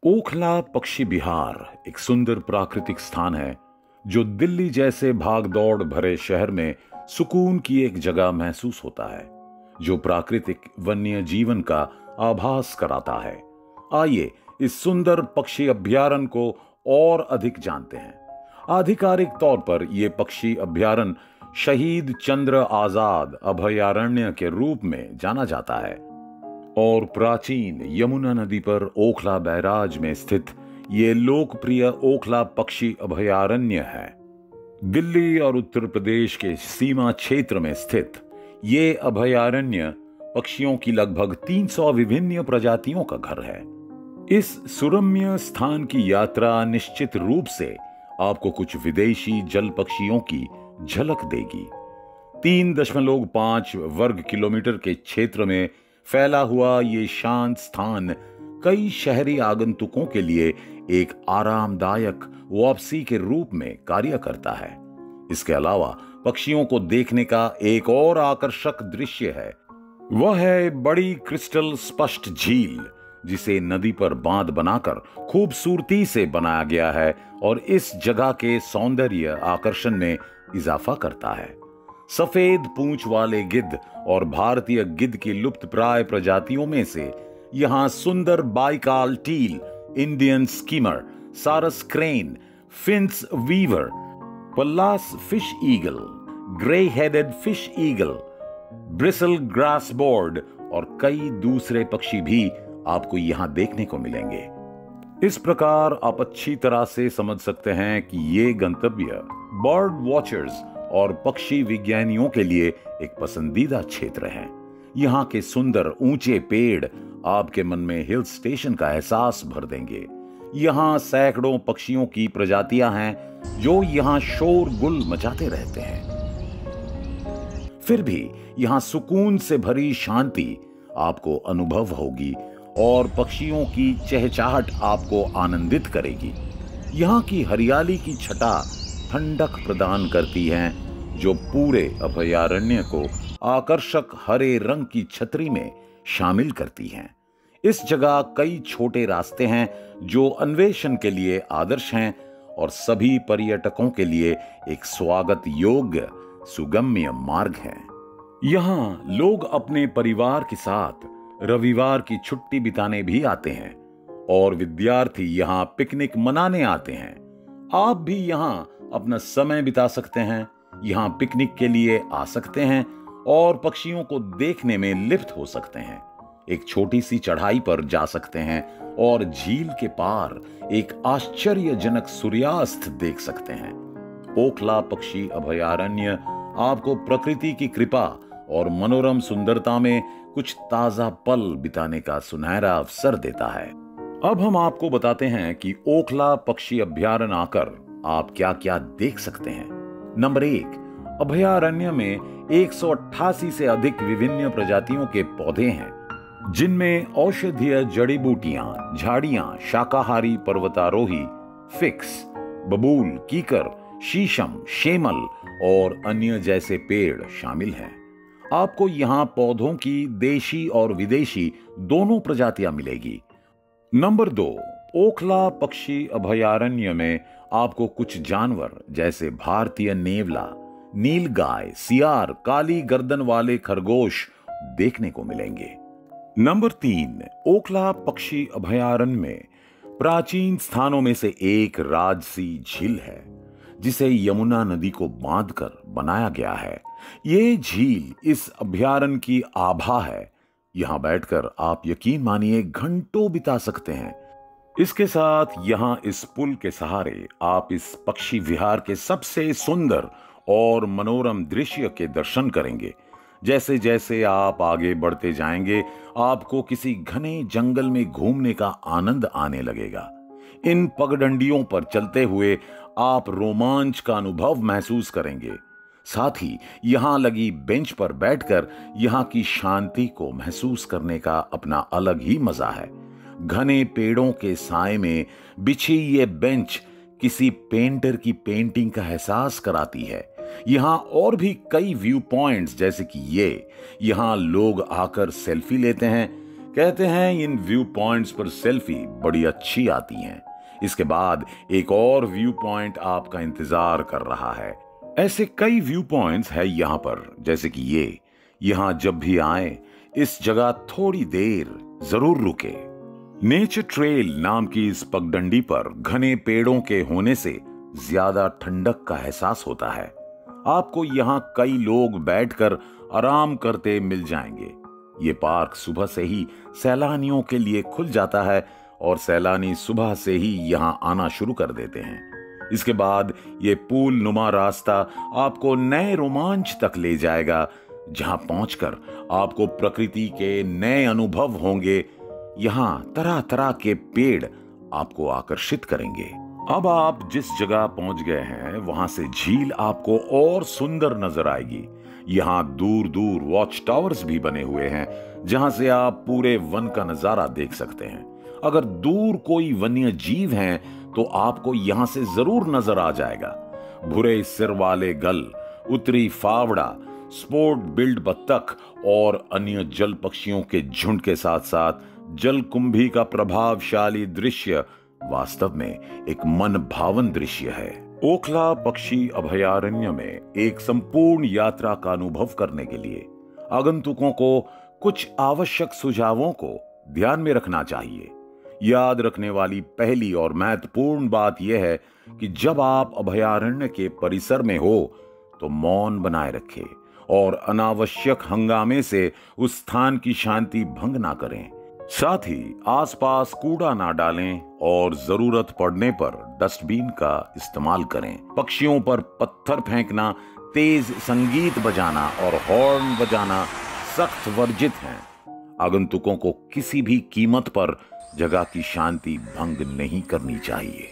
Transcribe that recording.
ओखला पक्षी विहार एक सुंदर प्राकृतिक स्थान है जो दिल्ली जैसे भागदौड़ भरे शहर में सुकून की एक जगह महसूस होता है, जो प्राकृतिक वन्य जीवन का आभास कराता है। आइए इस सुंदर पक्षी अभयारण्य को और अधिक जानते हैं। आधिकारिक तौर पर यह पक्षी अभयारण्य शहीद चंद्र आजाद अभयारण्य के रूप में जाना जाता है और प्राचीन यमुना नदी पर ओखला बैराज में स्थित ये लोकप्रिय ओखला पक्षी अभयारण्य है। दिल्ली और उत्तर प्रदेश के सीमा क्षेत्र में स्थित ये अभयारण्य पक्षियों की लगभग 300 विभिन्न प्रजातियों का घर है। इस सुरम्य स्थान की यात्रा निश्चित रूप से आपको कुछ विदेशी जल पक्षियों की झलक देगी। 3.5 वर्ग किलोमीटर के क्षेत्र में फैला हुआ ये शांत स्थान कई शहरी आगंतुकों के लिए एक आरामदायक वापसी के रूप में कार्य करता है। इसके अलावा पक्षियों को देखने का एक और आकर्षक दृश्य है, वह है बड़ी क्रिस्टल स्पष्ट झील, जिसे नदी पर बांध बनाकर खूबसूरती से बनाया गया है और इस जगह के सौंदर्य आकर्षण में इजाफा करता है। सफेद पूंछ वाले गिद्ध और भारतीय गिद्ध की लुप्तप्राय प्रजातियों में से यहां सुंदर Baikal teal, Indian skimmer, sarus crane, finch weaver, Pallas fish eagle, grey headed fish eagle, bristled grass bird और कई दूसरे पक्षी भी आपको यहां देखने को मिलेंगे। इस प्रकार आप अच्छी तरह से समझ सकते हैं कि ये गंतव्य बर्ड वॉचर्स और पक्षी विज्ञानियों के लिए एक पसंदीदा क्षेत्र है। यहाँ के सुंदर ऊंचे पेड़ आपके मन में हिल स्टेशन का एहसास भर देंगे। यहाँ सैकड़ों पक्षियों की प्रजातियां हैं जो यहाँ शोरगुल मचाते रहते हैं। फिर भी यहाँ सुकून से भरी शांति आपको अनुभव होगी और पक्षियों की चहचहाट आपको आनंदित करेगी। यहाँ की हरियाली की छटा ठंडक प्रदान करती हैं, जो पूरे अभयारण्य को आकर्षक हरे रंग की छतरी में शामिल करती हैं। इस जगह कई छोटे रास्ते हैं जो अन्वेषण के लिए आदर्श हैं और सभी पर्यटकों के लिए एक स्वागत योग्य सुगम्य मार्ग है। यहाँ लोग अपने परिवार के साथ रविवार की छुट्टी बिताने भी आते हैं और विद्यार्थी यहाँ पिकनिक मनाने आते हैं। आप भी यहाँ अपना समय बिता सकते हैं, यहाँ पिकनिक के लिए आ सकते हैं और पक्षियों को देखने में लिप्त हो सकते हैं। एक छोटी सी चढ़ाई पर जा सकते हैं और झील के पार एक आश्चर्यजनक सूर्यास्त देख सकते हैं। ओखला पक्षी अभयारण्य आपको प्रकृति की कृपा और मनोरम सुंदरता में कुछ ताजा पल बिताने का सुनहरा अवसर देता है। अब हम आपको बताते हैं कि ओखला पक्षी अभयारण्य आकर आप क्या क्या देख सकते हैं। नंबर 1, अभयारण्य में 188 से अधिक विभिन्न प्रजातियों के पौधे हैं, जिनमें औषधीय जड़ी बूटियां, झाड़ियां, शाकाहारी पर्वतारोही, फिक्स, बबूल, कीकर, शीशम, शेमल और अन्य जैसे पेड़ शामिल हैं। आपको यहाँ पौधों की देशी और विदेशी दोनों प्रजातियां मिलेगी। नंबर 2, ओखला पक्षी अभयारण्य में आपको कुछ जानवर जैसे भारतीय नेवला, नीलगाय, सियार, काली गर्दन वाले खरगोश देखने को मिलेंगे। नंबर 3, ओखला पक्षी अभयारण्य में प्राचीन स्थानों में से एक राजसी झील है, जिसे यमुना नदी को बांधकर बनाया गया है। ये झील इस अभयारण्य की आभा है। यहां बैठकर आप यकीन मानिए घंटों बिता सकते हैं। इसके साथ यहां इस पुल के सहारे आप इस पक्षी विहार के सबसे सुंदर और मनोरम दृश्य के दर्शन करेंगे। जैसे जैसे आप आगे बढ़ते जाएंगे, आपको किसी घने जंगल में घूमने का आनंद आने लगेगा। इन पगडंडियों पर चलते हुए आप रोमांच का अनुभव महसूस करेंगे। साथ ही यहां लगी बेंच पर बैठकर यहां की शांति को महसूस करने का अपना अलग ही मजा है। घने पेड़ों के साए में बिछी ये बेंच किसी पेंटर की पेंटिंग का एहसास कराती है। यहां और भी कई व्यू पॉइंट्स जैसे कि यहां लोग आकर सेल्फी लेते हैं, कहते हैं इन व्यू पॉइंट्स पर सेल्फी बड़ी अच्छी आती हैं। इसके बाद एक और व्यू पॉइंट आपका इंतजार कर रहा है। ऐसे कई व्यू पॉइंट्स है यहाँ पर, जैसे कि ये। यहाँ जब भी आए इस जगह थोड़ी देर जरूर रुके। नेचर ट्रेल नाम की इस पगडंडी पर घने पेड़ों के होने से ज्यादा ठंडक का एहसास होता है। आपको यहाँ कई लोग बैठकर आराम करते मिल जाएंगे। ये पार्क सुबह से ही सैलानियों के लिए खुल जाता है और सैलानी सुबह से ही यहाँ आना शुरू कर देते हैं। इसके बाद ये पूल नुमा रास्ता आपको नए रोमांच तक ले जाएगा, जहां पहुंचकर आपको प्रकृति के नए अनुभव होंगे। यहाँ तरह तरह के पेड़ आपको आकर्षित करेंगे। अब आप जिस जगह पहुंच गए हैं वहां से झील आपको और सुंदर नजर आएगी। यहाँ दूर दूर वॉच टावर्स भी बने हुए हैं, जहां से आप पूरे वन का नजारा देख सकते हैं। अगर दूर कोई वन्य जीव हैं तो आपको यहां से जरूर नजर आ जाएगा। भूरे सिर वाले गल, उत्तरी फावड़ा, स्पोर्ट बिल्ड बत्तख और अन्य जल पक्षियों के झुंड के साथ साथ जलकुंभी का प्रभावशाली दृश्य वास्तव में एक मन भावन दृश्य है। ओखला पक्षी अभयारण्य में एक संपूर्ण यात्रा का अनुभव करने के लिए आगंतुकों को कुछ आवश्यक सुझावों को ध्यान में रखना चाहिए। याद रखने वाली पहली और महत्वपूर्ण बात यह है कि जब आप अभयारण्य के परिसर में हो तो मौन बनाए रखें और अनावश्यक हंगामे से उस स्थान की शांति भंग ना करें। साथ ही आसपास कूड़ा ना डालें और जरूरत पड़ने पर डस्टबिन का इस्तेमाल करें। पक्षियों पर पत्थर फेंकना, तेज संगीत बजाना और हॉर्न बजाना सख्त वर्जित हैं। आगंतुकों को किसी भी कीमत पर जगह की शांति भंग नहीं करनी चाहिए।